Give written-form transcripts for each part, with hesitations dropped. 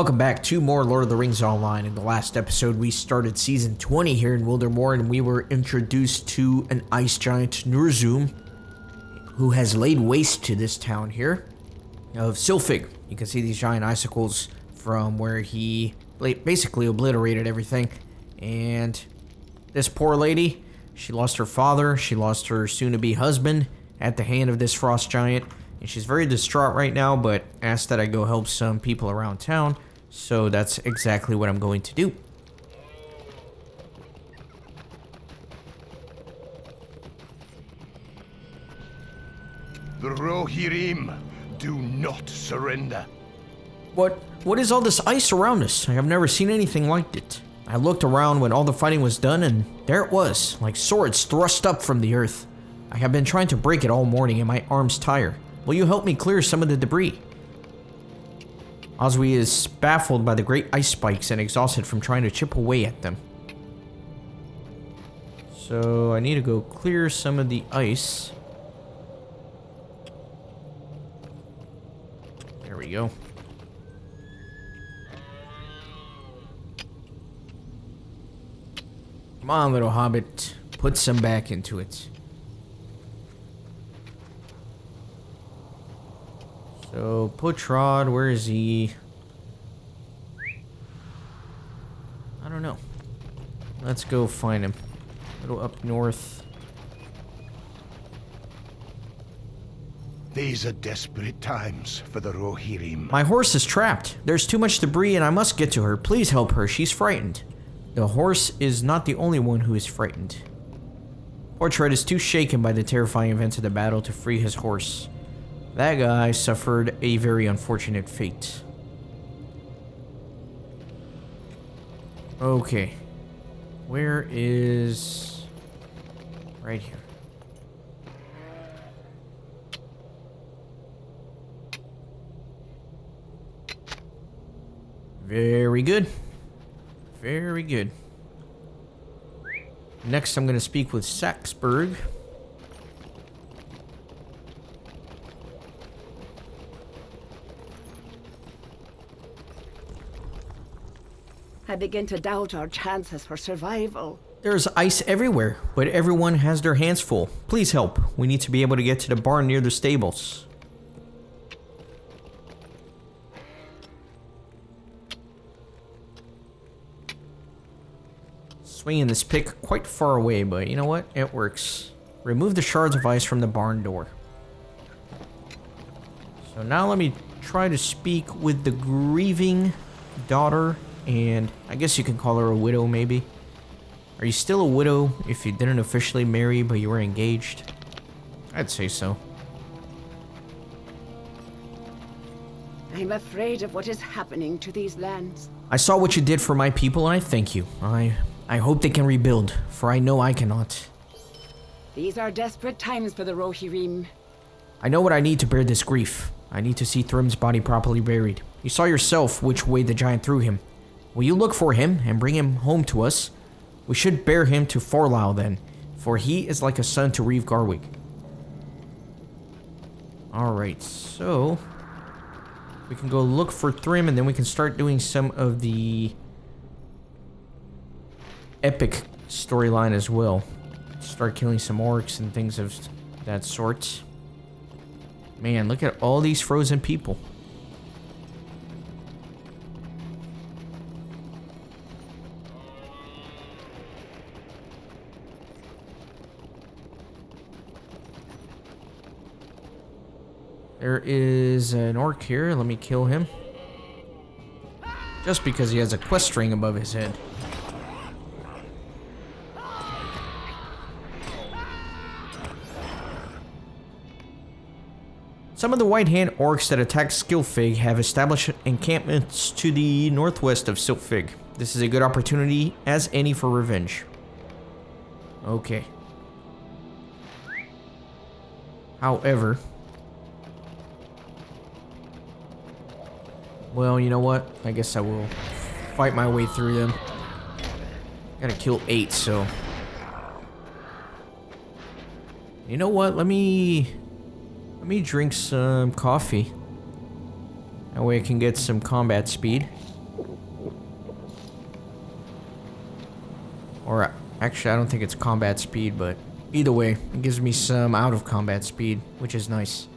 Welcome back to more Lord of the Rings Online. In the last episode, we started Season 20 here in Mordor, and we were introduced to an ice giant, Ner'zhul, who has laid waste to this town here of Scylfig. You can see these giant icicles from where he basically obliterated everything. And this poor lady, she lost her father, she lost her soon-to-be husband at the hand of this frost giant. And she's very distraught right now, but asked that I go help some people around town. So that's exactly what I'm going to do. The Rohirrim do not surrender. What is all this ice around us? I have never seen anything like it. I looked around when all the fighting was done, and there it was, like swords thrust up from the earth. I have been trying to break it all morning, and my arms tire. Will you help me clear some of the debris? Oswy is baffled by the great ice spikes and exhausted from trying to chip away at them. So I need to go clear some of the ice. There we go. Come on, little hobbit. Put some back into it. So, Putrod, where is he? I don't know. Let's go find him. A little up north. These are desperate times for the Rohirrim. My horse is trapped. There's too much debris and I must get to her. Please help her. She's frightened. The horse is not the only one who is frightened. Putrod is too shaken by the terrifying events of the battle to free his horse. That guy suffered a very unfortunate fate. Okay. Where is... Right here. Very good. Very good. Next, I'm going to speak with Saxburg. I begin to doubt our chances for survival. There's ice everywhere, but everyone has their hands full. Please help. We need to be able to get to the barn near the stables. Swinging this pick quite far away, but you know what? It works. Remove the shards of ice from the barn door. So now let me try to speak with the grieving daughter. And I guess you can call her a widow, maybe. Are you still a widow if you didn't officially marry, but you were engaged? I'd say so. I'm afraid of what is happening to these lands. I saw what you did for my people, and I thank you. I hope they can rebuild, for I know I cannot. These are desperate times for the Rohirrim. I know what I need to bear this grief. I need to see Thrym's body properly buried. You saw yourself which way the giant threw him. Will you look for him and bring him home to us? We should bear him to Forlau then, for he is like a son to Reeve Garwick. Alright, so... we can go look for Thrym and then we can start doing some of the... epic storyline as well. Start killing some orcs and things of that sort. Man, look at all these frozen people. There is an orc here. Let me kill him. Just because he has a quest string above his head. Some of the White Hand orcs that attacked Scylfig have established encampments to the northwest of Scylfig. This is a good opportunity as any for revenge. Okay. However... well, you know what? I guess I will fight my way through them. Gotta kill 8, so... you know what? Let me drink some coffee. That way I can get some combat speed. Or actually, I don't think it's combat speed, but either way, it gives me some out of combat speed, which is nice.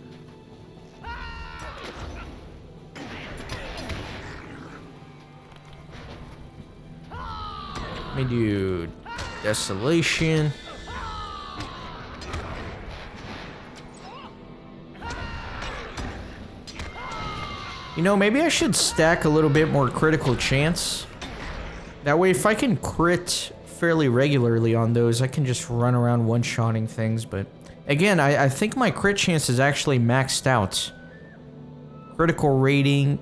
Let me do Desolation. You know, maybe I should stack a little bit more critical chance. That way, if I can crit fairly regularly on those, I can just run around one-shotting things. But again, I think my crit chance is actually maxed out. Critical rating.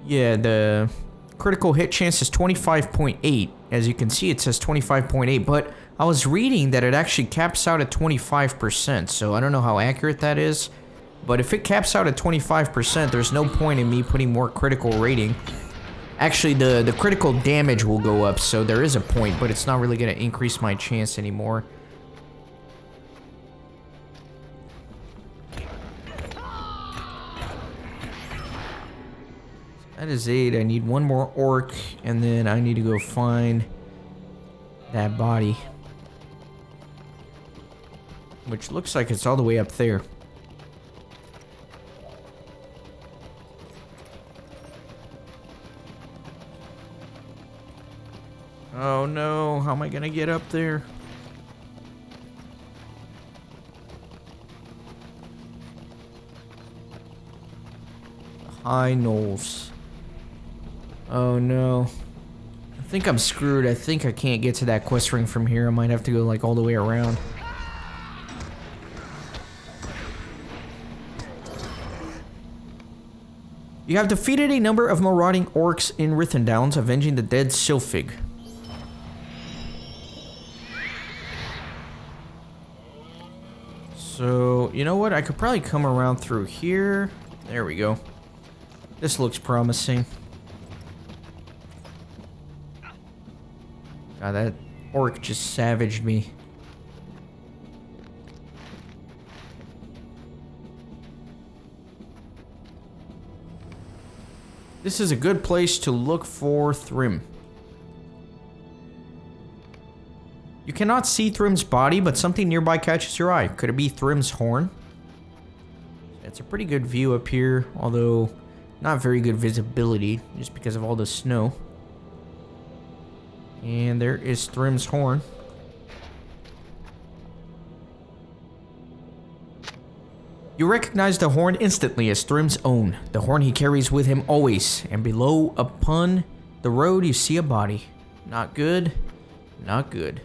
Yeah, the critical hit chance is 25.8. As you can see, it says 25.8, but I was reading that it actually caps out at 25%, so I don't know how accurate that is. But if it caps out at 25%, there's no point in me putting more critical rating. Actually, the critical damage will go up, so there is a point, but it's not really going to increase my chance anymore. That is 8. I need one more orc, and then I need to go find that body. Which looks like it's all the way up there. Oh no, how am I gonna get up there? High knolls. Oh no. I think I'm screwed. I think I can't get to that quest ring from here. I might have to go like all the way around. You have defeated a number of marauding orcs in Rithend Downs, avenging the dead Scylfig. So, you know what? I could probably come around through here. There we go. This looks promising. God, that orc just savaged me. This is a good place to look for Thrym. You cannot see Thrym's body, but something nearby catches your eye. Could it be Thrym's horn? It's a pretty good view up here, although not very good visibility, just because of all the snow. And there is Thrym's horn. You recognize the horn instantly as Thrym's own, the horn he carries with him always, and below upon the road you see a body. Not good, not good.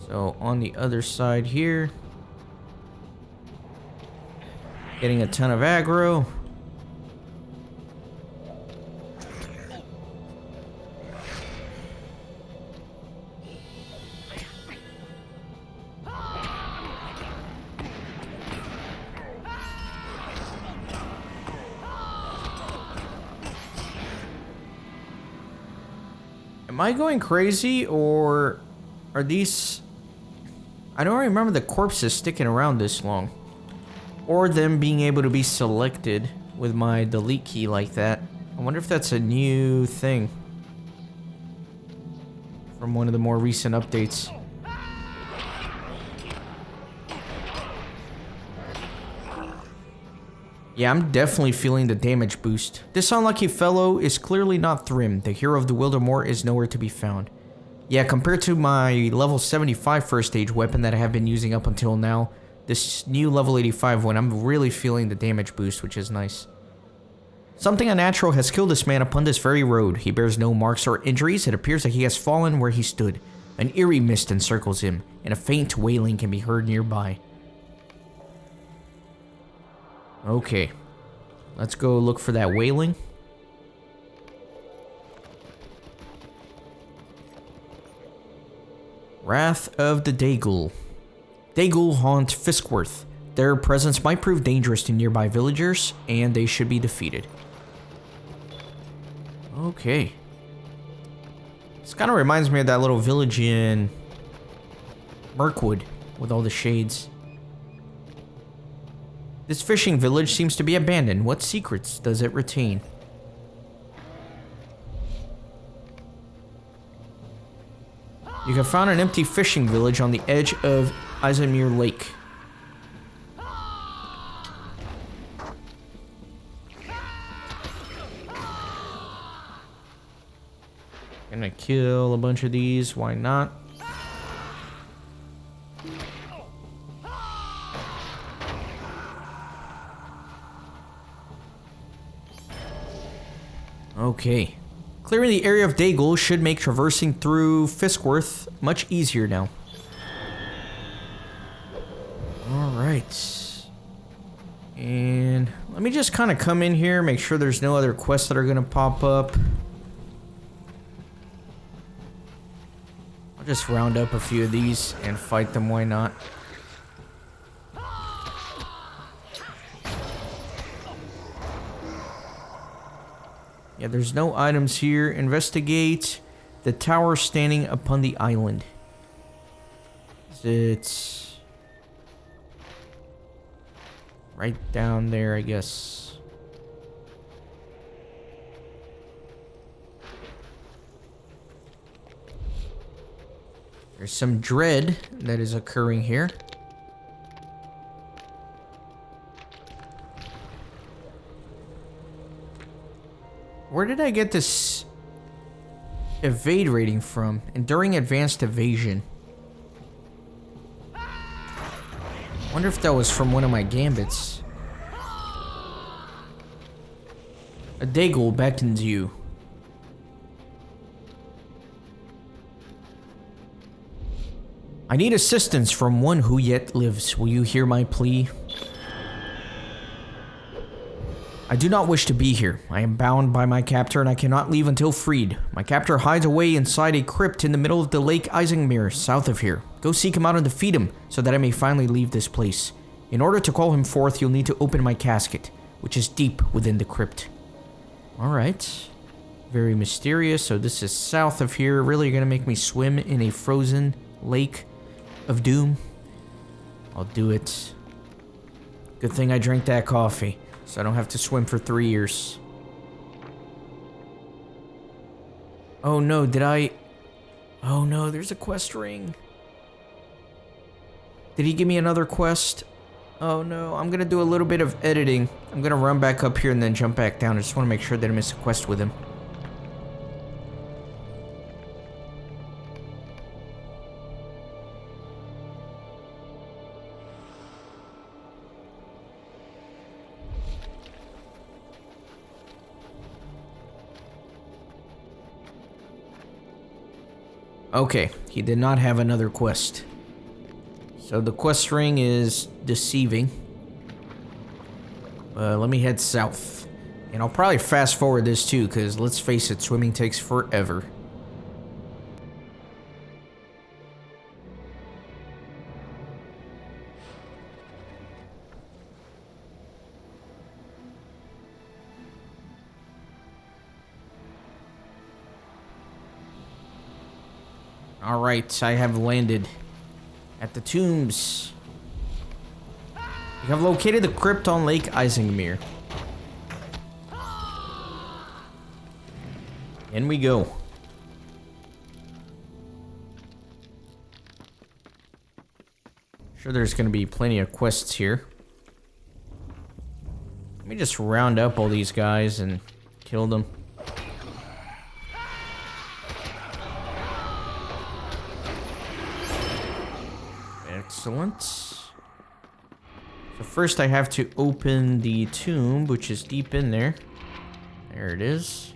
So on the other side here, getting a ton of aggro. Am I going crazy, or are these... I don't remember the corpses sticking around this long. Or them being able to be selected with my delete key like that. I wonder if that's a new thing from one of the more recent updates. Yeah, I'm definitely feeling the damage boost. This unlucky fellow is clearly not Thrym. The hero of the Wildermoor is nowhere to be found. Yeah, compared to my level 75 first stage weapon that I have been using up until now, this new level 85 one, I'm really feeling the damage boost, which is nice. Something unnatural has killed this man upon this very road. He bears no marks or injuries. It appears that he has fallen where he stood. An eerie mist encircles him, and a faint wailing can be heard nearby. Okay, let's go look for that wailing. Wrath of the Daygul. Daygul haunt Fiskworth. Their presence might prove dangerous to nearby villagers, and they should be defeated. Okay. This kind of reminds me of that little village in Mirkwood with all the shades. This fishing village seems to be abandoned. What secrets does it retain? You have found an empty fishing village on the edge of Izamir Lake. Gonna kill a bunch of these, why not? Okay. Clearing the area of Dagul should make traversing through Fiskworth much easier now. Alright. And let me just kind of come in here, make sure there's no other quests that are going to pop up. I'll just round up a few of these and fight them, why not? Yeah, there's no items here. Investigate the tower standing upon the island. Is it right down there, I guess? There's some dread that is occurring here. Where did I get this evade rating from? Enduring advanced evasion. Wonder if that was from one of my gambits. A Dagul beckons you. I need assistance from one who yet lives. Will you hear my plea? I do not wish to be here. I am bound by my captor and I cannot leave until freed. My captor hides away inside a crypt in the middle of the Lake Izingmere, south of here. Go seek him out and defeat him, so that I may finally leave this place. In order to call him forth, you'll need to open my casket, which is deep within the crypt. Alright. Very mysterious. So this is south of here. Really, you're gonna make me swim in a frozen lake of doom? I'll do it. Good thing I drank that coffee, so I don't have to swim for 3 years. Oh no, did I... Oh no, there's a quest ring. Did he give me another quest? Oh no, I'm gonna do a little bit of editing. I'm gonna run back up here and then jump back down. I just want to make sure that I miss a quest with him. Okay, he did not have another quest. So the quest ring is deceiving. Let me head south. And I'll probably fast forward this too, because let's face it, swimming takes forever. Alright, I have landed at the tombs. You have located the crypt on Lake Izingmere. In we go. Sure, there's gonna be plenty of quests here. Let me just round up all these guys and kill them. Excellent. So first I have to open the tomb, which is deep in there. There it is.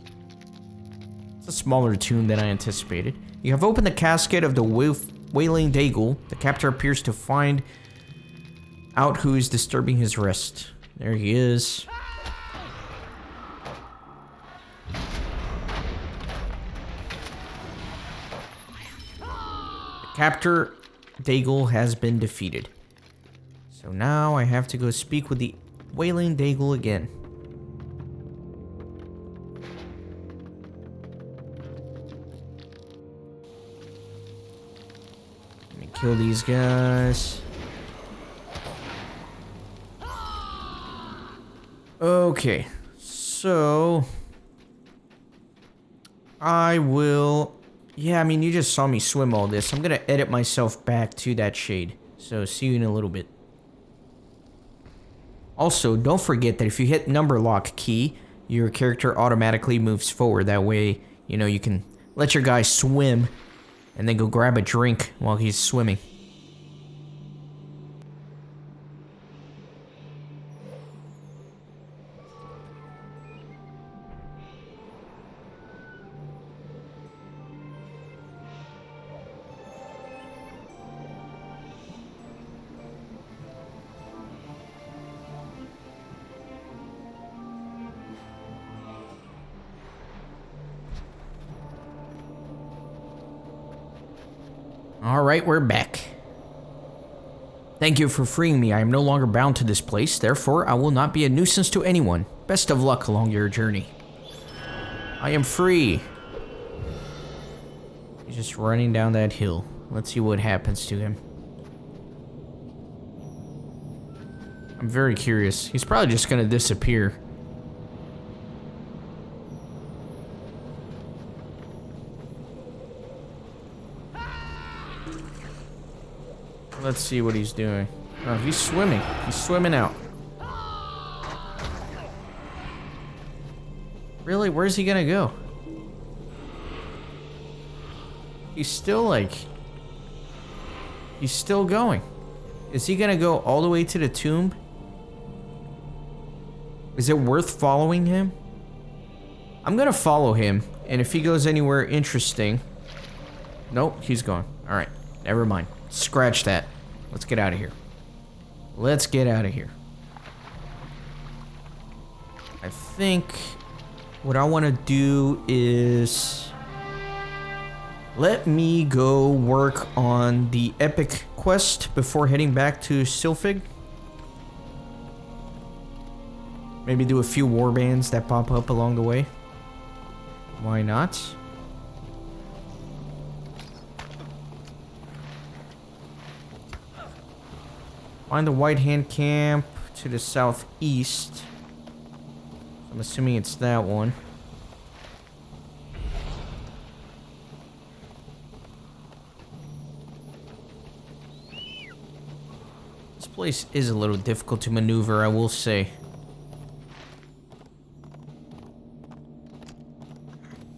It's a smaller tomb than I anticipated. You have opened the casket of the Wailing Dagul. The captor appears to find out who is disturbing his rest. There he is. The captor Dagul has been defeated. So now I have to go speak with the Wailing Dagul again. Let me kill these guys. Okay, so I will. Yeah, I mean, you just saw me swim all this. I'm gonna edit myself back to that shade. So see you in a little bit. Also, don't forget that if you hit number lock key, your character automatically moves forward. That way, you know, you can let your guy swim and then go grab a drink while he's swimming. Alright, we're back. Thank you for freeing me. I am no longer bound to this place, therefore I will not be a nuisance to anyone. Best of luck along your journey. I am free. He's just running down that hill. Let's see what happens to him. I'm very curious. He's probably just gonna disappear. Let's see what he's doing. Oh, he's swimming. He's swimming out. Really? Where's he gonna go? He's still like... He's still going. Is he gonna go all the way to the tomb? Is it worth following him? I'm gonna follow him, and if he goes anywhere interesting... Nope, he's gone. Alright, never mind. Scratch that. Let's get out of here. Let's get out of here. I think what I want to do is let me go work on the epic quest before heading back to Scylfig. Maybe do a few warbands that pop up along the way. Why not? Find the White Hand Camp to the southeast. I'm assuming it's that one. This place is a little difficult to maneuver, I will say.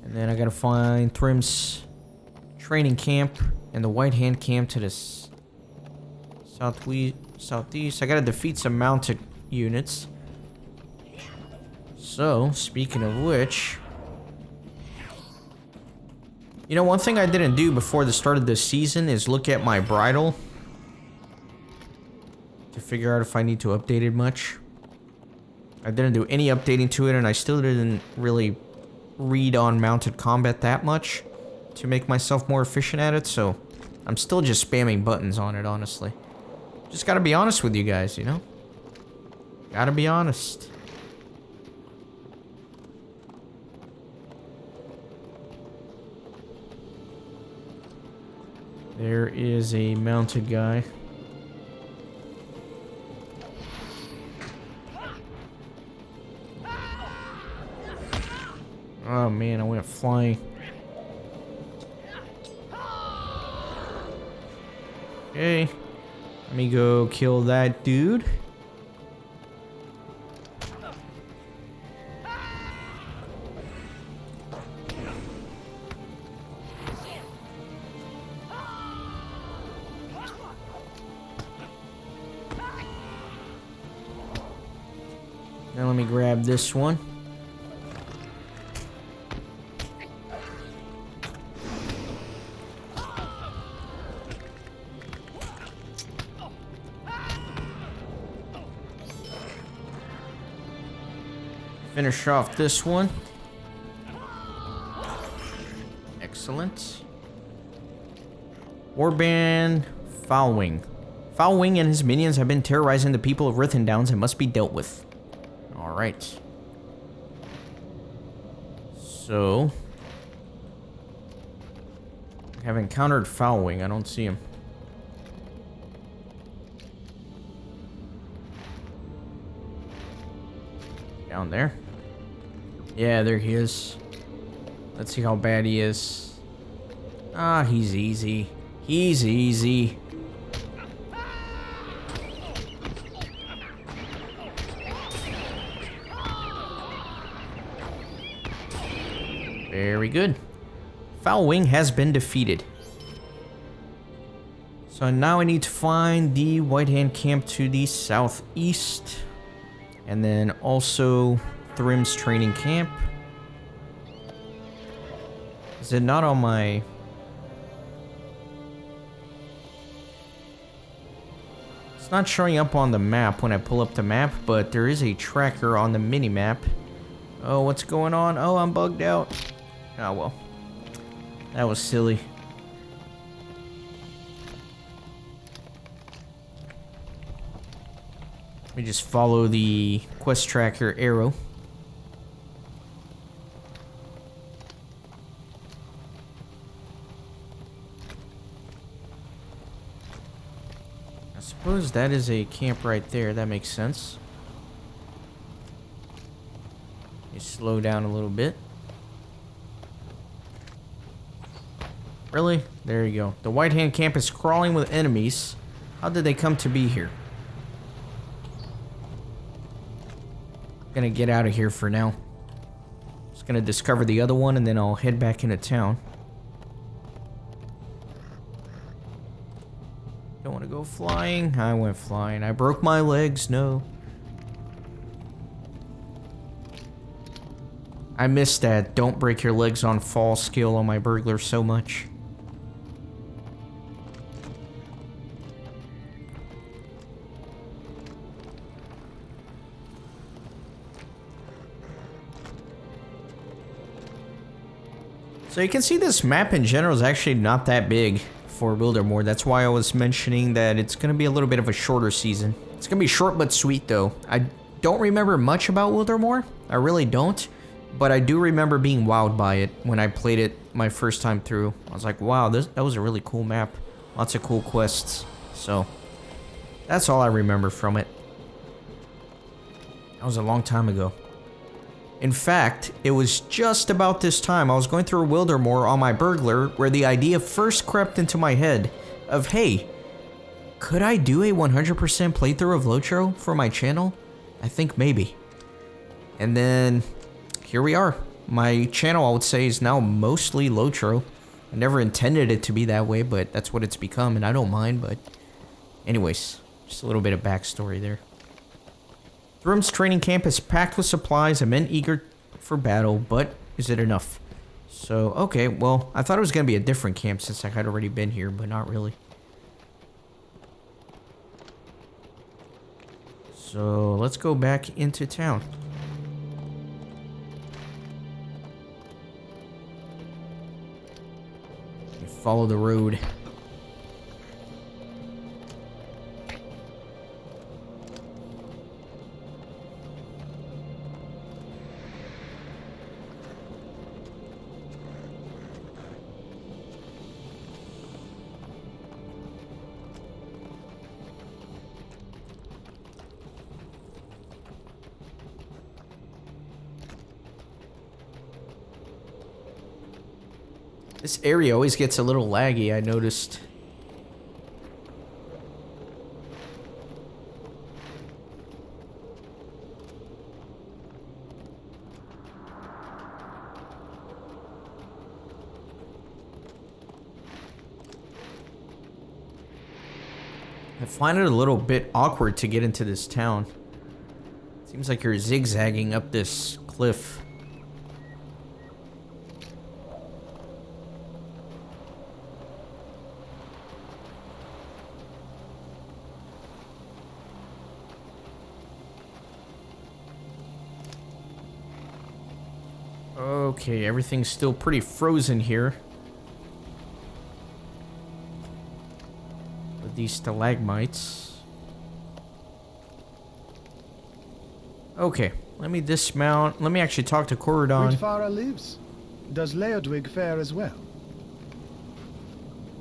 And then I gotta find Thrim's training camp and the White Hand Camp to the southeast. I gotta defeat some mounted units. So, speaking of which... You know, one thing I didn't do before the start of this season is look at my bridle to figure out if I need to update it much. I didn't do any updating to it, and I still didn't really read on mounted combat that much to make myself more efficient at it, so I'm still just spamming buttons on it, honestly. Just gotta be honest with you guys, you know? Gotta be honest. There is a mounted guy. Oh man, I went flying. Okay. Let me go kill that dude. Now let me grab this one. Finish off this one. Excellent. Warband Foulwing. Foulwing and his minions have been terrorizing the people of Rithend Downs and must be dealt with. Alright. So... I have encountered Foulwing. I don't see him. down there. Yeah, there he is. Let's see how bad he is. Ah, he's easy. He's easy. Very good. Foul Wing has been defeated. So now I need to find the White Hand camp to the southeast. And then also Thrim's training camp. Is it not on my... It's not showing up on the map when I pull up the map, but there is a tracker on the mini-map. Oh, what's going on? Oh, I'm bugged out. Oh, well. That was silly. Let me just follow the quest tracker arrow. I suppose that is a camp right there. That makes sense. You slow down a little bit. Really? There you go. The White Hand camp is crawling with enemies. How did they come to be here? Gonna get out of here for now. Just gonna discover the other one and then I'll head back into town. Don't want to go flying. I went flying. I broke my legs. No. I missed that don't break your legs on fall skill on my burglar so much. So you can see this map in general is actually not that big for Wildermore. That's why I was mentioning that it's going to be a little bit of a shorter season. It's going to be short but sweet though. I don't remember much about Wildermore. I really don't. But I do remember being wowed by it when I played it my first time through. I was like, wow, that was a really cool map. Lots of cool quests. So that's all I remember from it. That was a long time ago. In fact, it was just about this time I was going through Wildermore on my burglar where the idea first crept into my head of, hey, could I do a 100% playthrough of LOTRO for my channel? I think maybe. And then here we are. My channel, I would say, is now mostly LOTRO. I never intended it to be that way, but that's what it's become, and I don't mind, but anyways, just a little bit of backstory there. Thrim's training camp is packed with supplies and men eager for battle, but is it enough? So, okay, well, I thought it was going to be a different camp since I had already been here, but not really. So, let's go back into town. Follow the road. This area always gets a little laggy, I noticed. I find it a little bit awkward to get into this town. Seems like you're zigzagging up this cliff. Okay, everything's still pretty frozen here. With these stalagmites. Okay, let me dismount. Let me actually talk to Corridon. Weedfara lives. Does Leodwig fare as well?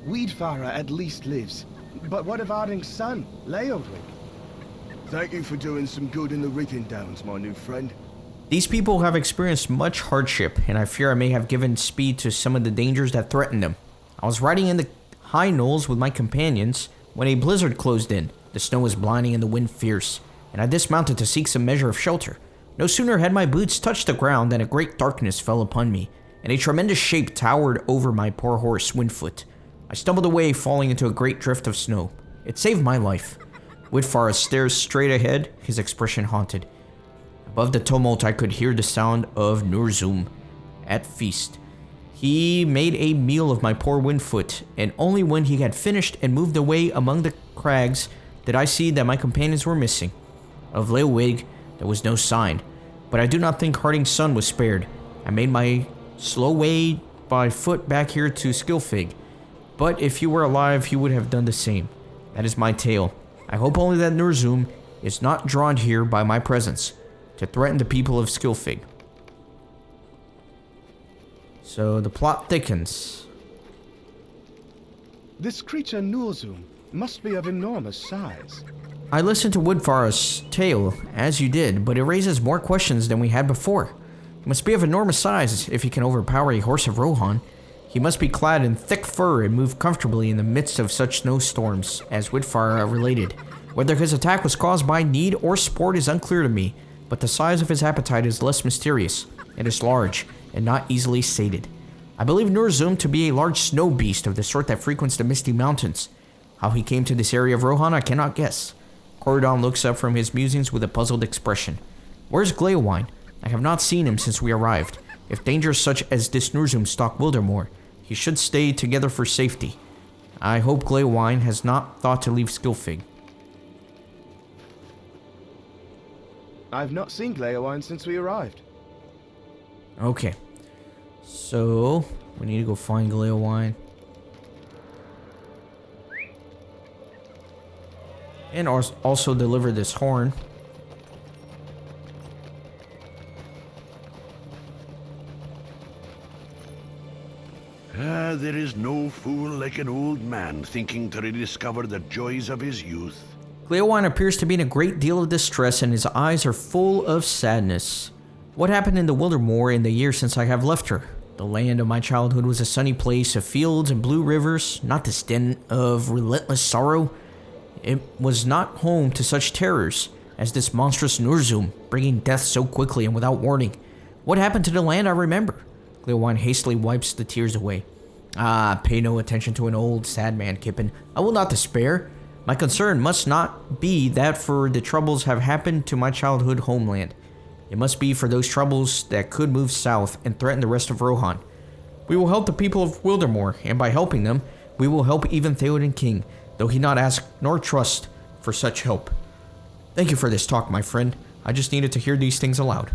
Weedfara at least lives. But what of Arding's son, Leodwig? Thank you for doing some good in the Rigging Downs, my new friend. These people have experienced much hardship, and I fear I may have given speed to some of the dangers that threaten them. I was riding in the high knolls with my companions when a blizzard closed in. The snow was blinding and the wind fierce, and I dismounted to seek some measure of shelter. No sooner had my boots touched the ground than a great darkness fell upon me, and a tremendous shape towered over my poor horse, Windfoot. I stumbled away, falling into a great drift of snow. It saved my life. Whitfar stares straight ahead, his expression haunted. Above the tumult, I could hear the sound of Nurzum at feast. He made a meal of my poor Windfoot, and only when he had finished and moved away among the crags did I see that my companions were missing. Of Leowig, there was no sign, but I do not think Harding's son was spared. I made my slow way by foot back here to Scylfig, but if you were alive, you would have done the same. That is my tale. I hope only that Nurzum is not drawn here by my presence to threaten the people of Scylfig. So the plot thickens. This creature Nurzum must be of enormous size. I listened to Woodfar's tale, as you did, but it raises more questions than we had before. He must be of enormous size if he can overpower a horse of Rohan. He must be clad in thick fur and move comfortably in the midst of such snowstorms, as Woodfar related. Whether his attack was caused by need or sport is unclear to me, but the size of his appetite is less mysterious. It is large, and not easily sated. I believe Nurzum to be a large snow beast of the sort that frequents the Misty Mountains. How he came to this area of Rohan I cannot guess. Corridon looks up from his musings with a puzzled expression. Where's Gleowine? I have not seen him since we arrived. If dangers such as this Nurzum stalk Wildermoor, he should stay together for safety. I hope Gleowine has not thought to leave Scylfig. I've not seen Gleowine since we arrived. Okay. So, we need to go find Gleowine. And also deliver this horn. There is no fool like an old man thinking to rediscover the joys of his youth. Gleowine appears to be in a great deal of distress, and his eyes are full of sadness. What happened in the Wildermoor in the year since I have left her? The land of my childhood was a sunny place of fields and blue rivers, not this den of relentless sorrow. It was not home to such terrors as this monstrous Nurzum, bringing death so quickly and without warning. What happened to the land I remember? Gleowine hastily wipes the tears away. Pay no attention to an old, sad man, Kippen. I will not despair. My concern must not be that for the troubles have happened to my childhood homeland. It must be for those troubles that could move south and threaten the rest of Rohan. We will help the people of Wildermoor, and by helping them, we will help even Theoden King, though he not ask nor trust for such help. Thank you for this talk, my friend. I just needed to hear these things aloud.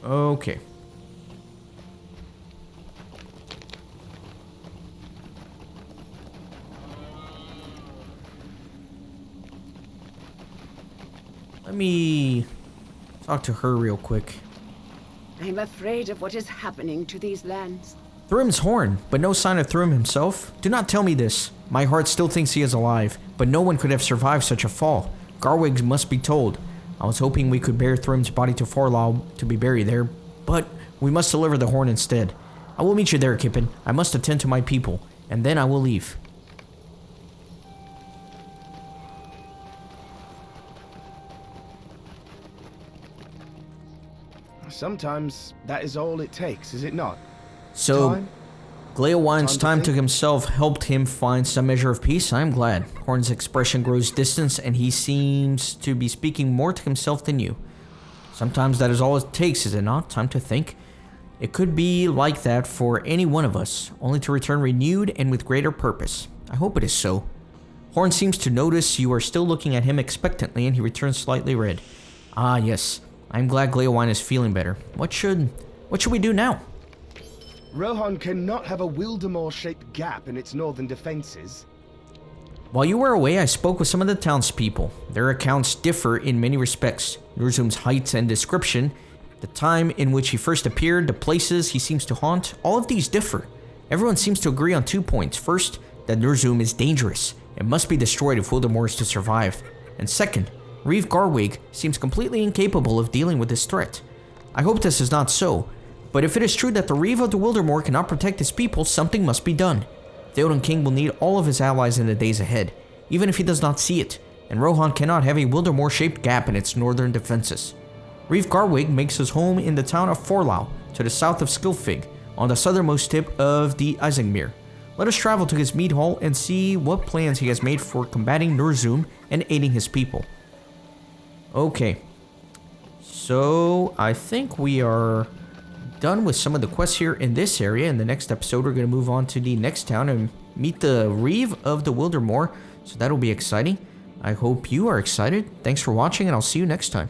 Okay. Let me talk to her real quick. I'm afraid of what is happening to these lands. Thrym's horn, but no sign of Thrym himself? Do not tell me this. My heart still thinks he is alive, but no one could have survived such a fall. Garwig must be told. I was hoping we could bear Thrym's body to Forlaw to be buried there, but we must deliver the horn instead. I will meet you there, Kippen. I must attend to my people, and then I will leave. Sometimes that is all it takes, is it not? So, Time? Gleowine's time to think? himself helped him find some measure of peace. I am glad. Horn's expression grows distant, and he seems to be speaking more to himself than you. Sometimes that is all it takes, is it not? Time to think. It could be like that for any one of us, only to return renewed and with greater purpose. I hope it is so. Horn seems to notice you are still looking at him expectantly, and he returns slightly red. Ah, yes. I'm glad Gleowine is feeling better. What should we do now? Rohan cannot have a Wildermoor-shaped gap in its northern defenses. While you were away, I spoke with some of the townspeople. Their accounts differ in many respects. Nurzum's height and description, the time in which he first appeared, the places he seems to haunt, all of these differ. Everyone seems to agree on 2 points. First, that Nurzum is dangerous and must be destroyed if Wildermoor is to survive. And second, Reeve Garwig seems completely incapable of dealing with this threat. I hope this is not so, but if it is true that the Reeve of the Wildermore cannot protect his people, something must be done. Theoden King will need all of his allies in the days ahead, even if he does not see it, and Rohan cannot have a Wildermore-shaped gap in its northern defenses. Reeve Garwig makes his home in the town of Forlau, to the south of Scylfig, on the southernmost tip of the Isengmere. Let us travel to his mead hall and see what plans he has made for combating Nurzum and aiding his people. Okay, so I think we are done with some of the quests here in this area. In the next episode, we're going to move on to the next town and meet the Reeve of the Wildermore, so that'll be exciting. I hope you are excited. Thanks for watching, and I'll see you next time.